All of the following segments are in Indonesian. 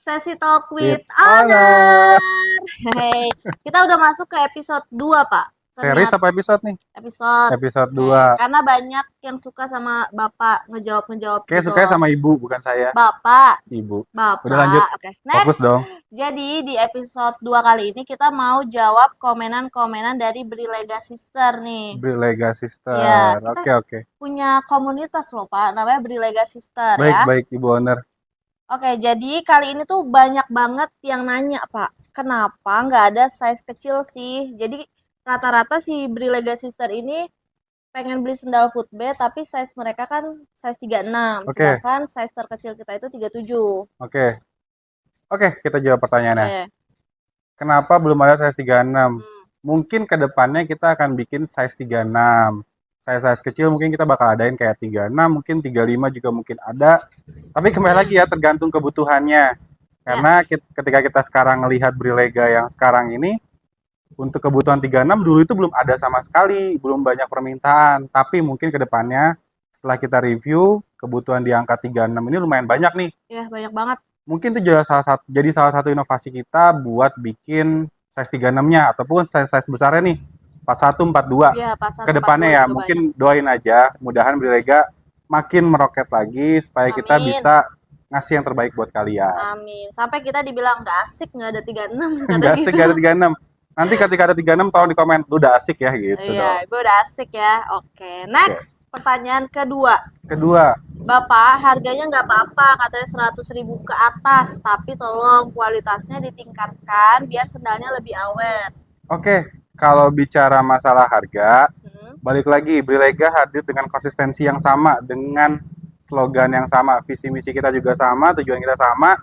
Sesi Talk With with Honor. Honor. Hey, kita udah masuk ke episode 2, Pak. Series Ternyata apa episode nih? episode. Episode Oke, 2. karena banyak yang suka sama Bapak ngejawab Kayak gitu sukanya loh. sama ibu, bukan saya. Bapak, Ibu. Udah lanjut. Bapak. Oke, Fokus next. dong. Jadi di episode 2 kali ini kita mau jawab komenan-komenan dari Brilega Sister nih. Brilega Sister. Ya, kita Oke. punya komunitas loh, Pak. Namanya Brilega Sister ya. Baik, Ibu Honor. Oke, jadi kali ini tuh banyak banget yang nanya, Pak, kenapa nggak ada size kecil sih? Jadi rata-rata si Brilega Sister ini pengen beli sendal footbed, tapi size mereka kan size 36, Oke. sedangkan size terkecil kita itu 37. Oke, kita jawab pertanyaannya. Oke. Kenapa belum ada size 36? Hmm. Mungkin ke depannya kita akan bikin size 36. Size kecil mungkin kita bakal adain kayak 36, mungkin 35 juga mungkin ada. Tapi kembali lagi ya, tergantung kebutuhannya. Karena ketika kita sekarang melihat Brilega yang sekarang ini, untuk kebutuhan 36 dulu itu belum ada sama sekali, belum banyak permintaan. Tapi mungkin ke depannya setelah kita review, kebutuhan di angka 36 ini lumayan banyak nih. Ya, banyak banget. Mungkin itu jadi salah satu inovasi kita buat bikin size 36-nya ataupun size besarnya nih. 41, 42. Iya, 41, Ke depannya 42 ya, juga mungkin banyak. doain aja, mudahan Brilega makin meroket lagi supaya kita Amin. bisa ngasih yang terbaik buat kalian. Amin. Sampai kita dibilang nggak asik nggak ada 36 kata Nggak asik, gitu. nggak ada 36. Nanti ketika ada 36 tolong di komen, lu udah asik ya gitu Iya, dong. gue udah asik ya. Oke, next. Pertanyaan kedua. Bapak, harganya nggak apa-apa, katanya 100.000 ke atas, tapi tolong kualitasnya ditingkatkan biar sendalnya lebih awet. Oke, kalau bicara masalah harga, Hmm, balik lagi, Brilega hadir dengan konsistensi yang sama, dengan slogan yang sama, visi misi kita juga sama, tujuan kita sama,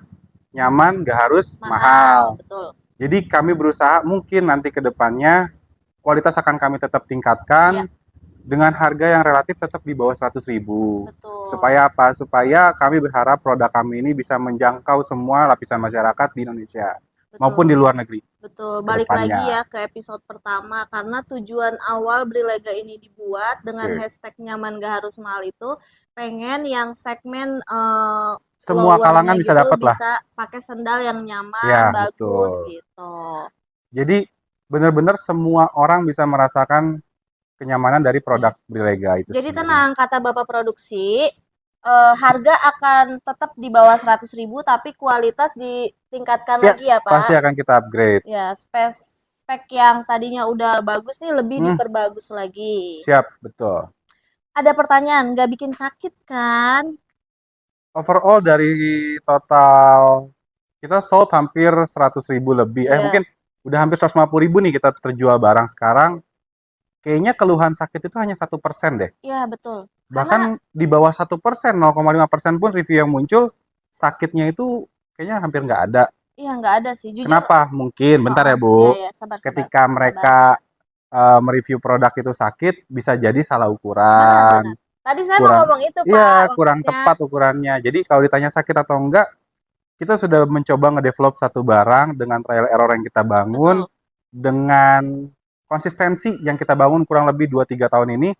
nyaman, gak harus mahal. betul. Jadi kami berusaha mungkin nanti ke depannya kualitas akan kami tetap tingkatkan dengan harga yang relatif tetap di bawah 100.000. Betul. Supaya apa? Supaya kami berharap produk kami ini bisa menjangkau semua lapisan masyarakat di Indonesia Betul. maupun di luar negeri. Betul, balik Kedepannya. lagi ya ke episode pertama, karena tujuan awal Brilega ini dibuat dengan Oke. hashtag nyaman gak harus mahal itu, pengen yang segmen Semua lowernya kalangan bisa gitu dapat lah. bisa pakai sendal yang nyaman, Ya, bagus betul. gitu. Jadi benar-benar semua orang bisa merasakan kenyamanan dari produk Brilega itu. Jadi sendiri. tenang, kata Bapak produksi, harga akan tetap di bawah 100.000, tapi kualitas ditingkatkan Ya, lagi ya Pak. pasti akan kita upgrade. Ya, spek yang tadinya udah bagus nih lebih diperbagus lagi. Siap, betul. Ada pertanyaan, nggak bikin sakit kan? Overall dari total kita sold hampir 100.000 lebih. Iya. Mungkin udah hampir 150.000 nih kita terjual barang sekarang. Kayaknya keluhan sakit itu hanya 1% deh. Iya, betul. Bahkan di bawah 1%, 0,5% pun review yang muncul sakitnya itu kayaknya hampir nggak ada. Iya, nggak ada sih. Jujur. Kenapa? Mungkin, bentar ya Bu. Iya, sabar. Ketika mereka mereview produk itu sakit, bisa jadi salah ukuran. Benar. Tadi saya mau ngomong itu Pak. Iya, kurang maksudnya. tepat ukurannya. Jadi kalau ditanya sakit atau enggak, kita sudah mencoba ngedevelop satu barang dengan trial error yang kita bangun, dengan konsistensi yang kita bangun kurang lebih 2-3 tahun ini,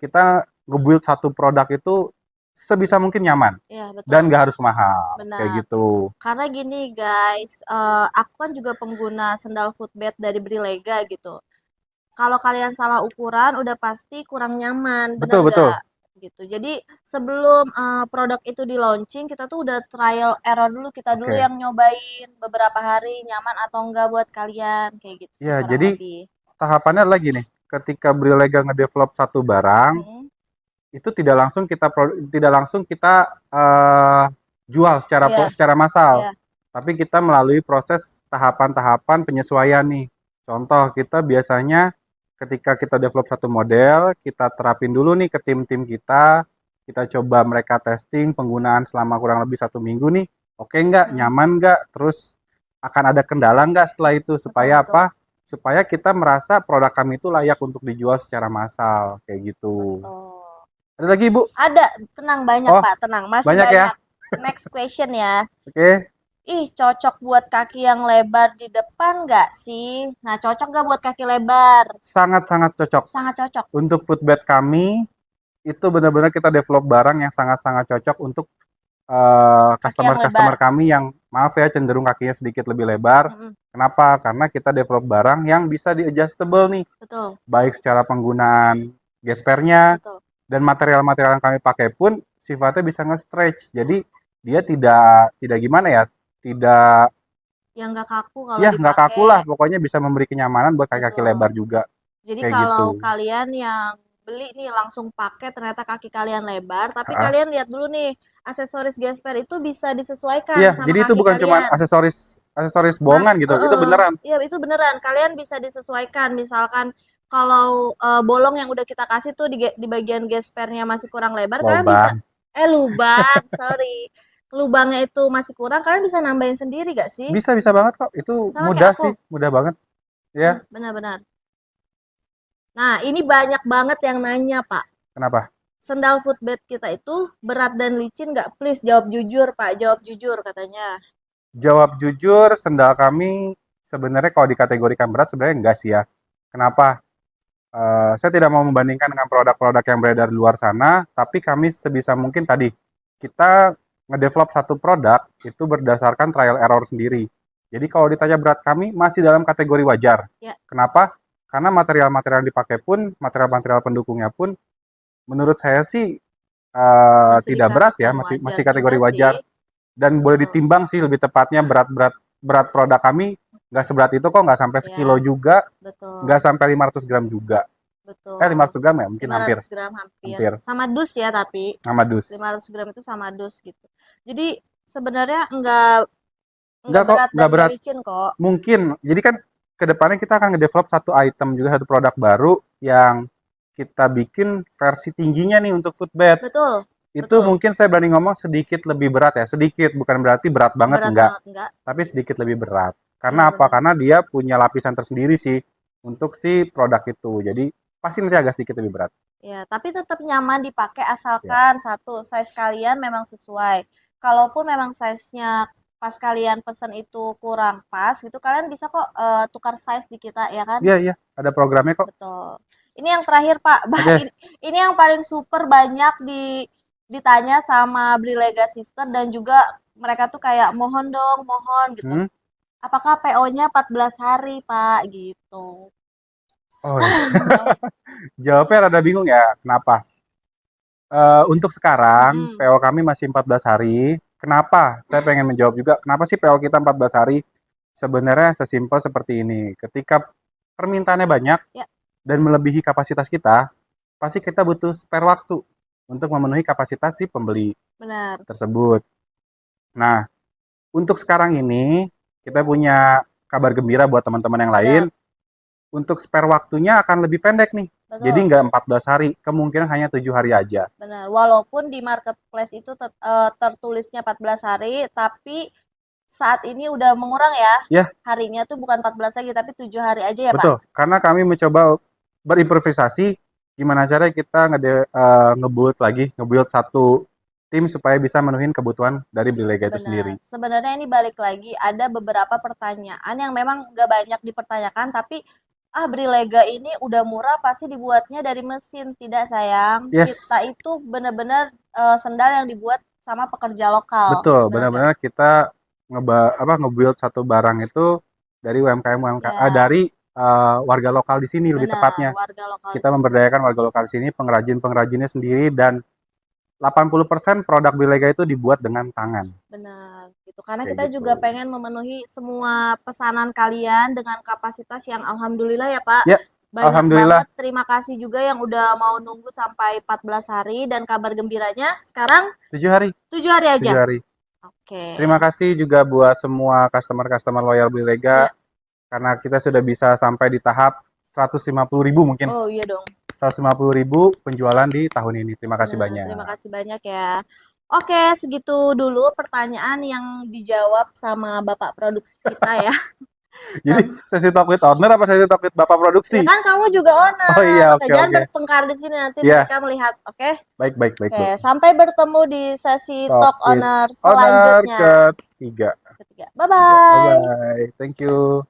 kita nge-build satu produk itu sebisa mungkin nyaman. Iya, betul. Dan nggak harus mahal. Benar. Kayak gitu. Karena gini guys, aku kan juga pengguna sendal footbed dari Brilega gitu. Kalau kalian salah ukuran, udah pasti kurang nyaman. Bener Betul. nggak? Gitu. Jadi sebelum produk itu di launching, kita tuh udah trial error dulu, kita dulu yang nyobain beberapa hari nyaman atau enggak buat kalian kayak gitu. Ya, jadi tahapannya lagi nih, ketika Brilega ngedevelop satu barang, itu tidak langsung kita jual secara massal. Tapi kita melalui proses tahapan-tahapan penyesuaian nih. Contoh, kita biasanya ketika kita develop satu model, kita terapin dulu nih ke tim-tim kita coba mereka testing penggunaan selama kurang lebih 1 minggu nih, oke nggak, nyaman nggak, terus akan ada kendala nggak setelah itu, supaya apa? Supaya kita merasa produk kami itu layak untuk dijual secara massal, kayak gitu. Ada lagi Bu? Ada, tenang, banyak Pak, tenang, masih banyak. Ya? Next question ya. Oke. Ih, cocok buat kaki yang lebar di depan nggak sih? Nah, cocok nggak buat kaki lebar? Sangat-sangat cocok. Sangat cocok. Untuk footbed kami, itu benar-benar kita develop barang yang sangat-sangat cocok untuk customer kami yang maaf ya, cenderung kakinya sedikit lebih lebar. Kenapa? Karena kita develop barang yang bisa di-adjustable nih. Betul. Baik secara penggunaan gespernya, dan material-material yang kami pakai pun sifatnya bisa nge-stretch. Jadi dia tidak gimana ya, tidak yang nggak kaku kalau ya dipakai. nggak kaku lah, pokoknya bisa memberi kenyamanan buat kaki-kaki lebar juga. Jadi kayak kalau gitu. kalian yang beli nih langsung pakai ternyata kaki kalian lebar, tapi kalian lihat dulu nih aksesoris gesper itu bisa disesuaikan Iya, sama jadi itu kaki bukan cuma kalian. aksesoris bohongan gitu, itu beneran. Iya, itu beneran. Kalian bisa disesuaikan. Misalkan kalau bolong yang udah kita kasih tuh di bagian gespernya masih kurang lebar, kalian bisa lubang, sorry. Lubangnya itu masih kurang, kalian bisa nambahin sendiri gak sih? Bisa banget kok. Itu Sama mudah kayak aku. sih, mudah banget. Ya. Benar-benar. Nah, ini banyak banget yang nanya, Pak. Kenapa? Sendal footbed kita itu berat dan licin nggak? Please jawab jujur, Pak. Jawab jujur katanya. Jawab jujur, sendal kami sebenarnya kalau dikategorikan berat sebenarnya enggak sih ya. Kenapa? Saya tidak mau membandingkan dengan produk-produk yang beredar di luar sana, tapi kami sebisa mungkin tadi kita ngedevelop satu produk itu berdasarkan trial error sendiri. Jadi kalau ditanya berat kami masih dalam kategori wajar. Ya. Kenapa? Karena material-material yang dipakai pun, material-material pendukungnya pun, menurut saya sih tidak berat ya, masih kategori wajar. Dan boleh ditimbang sih lebih tepatnya berat produk kami nggak seberat itu kok, nggak sampai sekilo juga, nggak sampai 500 gram juga. Betul. 500 gram ya mungkin 500 gram hampir. Sama dus ya tapi. Sama dus. 500 gram itu sama dus gitu. Jadi sebenarnya nggak berat licin kok. Mungkin. Jadi kan kedepannya kita akan ngedevelop satu item juga, satu produk baru yang kita bikin versi tingginya nih untuk footbed. Betul. Itu mungkin saya berani ngomong sedikit lebih berat ya, sedikit, bukan berarti berat banget, enggak. Tapi sedikit lebih berat. Karena apa? Karena dia punya lapisan tersendiri sih untuk si produk itu. Jadi pasti nanti agak sedikit lebih berat. Ya, tapi tetap nyaman dipakai asalkan satu, size kalian memang sesuai. Kalaupun memang size-nya pas kalian pesen itu kurang pas gitu, kalian bisa kok tukar size di kita ya kan? Iya, ada programnya kok. Betul. Ini yang terakhir Pak, ini yang paling super banyak ditanya sama Brilega Sister dan juga mereka tuh kayak mohon dong, mohon gitu. Apakah PO-nya 14 hari, Pak? Gitu. Oh, iya. Jawabnya rada bingung ya, kenapa? Untuk sekarang, PO kami masih 14 hari. Kenapa? Saya pengen menjawab juga, kenapa sih PO kita 14 hari? Sebenarnya sesimpel seperti ini. Ketika permintaannya banyak dan melebihi kapasitas kita, pasti kita butuh spare waktu untuk memenuhi kapasitas si pembeli tersebut. Nah, untuk sekarang ini kita punya kabar gembira buat teman-teman yang lain. Untuk spare waktunya akan lebih pendek nih. Jadi nggak 14 hari, kemungkinan hanya 7 hari aja. Benar, walaupun di marketplace itu tertulisnya 14 hari, tapi saat ini udah mengurang ya. Harinya tuh bukan 14 lagi, tapi 7 hari aja ya Pak? Betul, karena kami mencoba berimprovisasi gimana caranya kita nge-build satu tim supaya bisa menuhin kebutuhan dari Brilega itu sendiri. Sebenarnya ini balik lagi, ada beberapa pertanyaan yang memang nggak banyak dipertanyakan, tapi Brilega ini udah murah pasti dibuatnya dari mesin. Tidak sayang, kita itu benar-benar sendal yang dibuat sama pekerja lokal. Betul, benar-benar kita nge-build satu barang itu dari UMKM dari warga lokal di sini. Lebih tepatnya kita memberdayakan warga lokal di sini, pengrajinnya sendiri, dan 80% produk Brilega itu dibuat dengan tangan. Benar, gitu. Karena kita juga pengen memenuhi semua pesanan kalian dengan kapasitas yang alhamdulillah ya Pak. Banyak banget. Terima kasih juga yang udah mau nunggu sampai 14 hari, dan kabar gembiranya sekarang 7 hari. 7 hari aja. 7 hari. Oke. Terima kasih juga buat semua customer loyal Brilega. Karena kita sudah bisa sampai di tahap 150.000 mungkin. Oh iya dong. 150.000 penjualan di tahun ini. Terima kasih banyak. Terima kasih banyak ya. Oke, segitu dulu pertanyaan yang dijawab sama Bapak Produksi kita ya. Jadi sesi talk with owner apa sesi talk with Bapak Produksi? Ya kan kamu juga owner. Oh iya, oke. Jangan bertengkar di sini, nanti mereka melihat, oke? Baik. Oke, sampai bertemu di sesi talk owner selanjutnya. Ketiga. Bye-bye. Bye-bye. Thank you.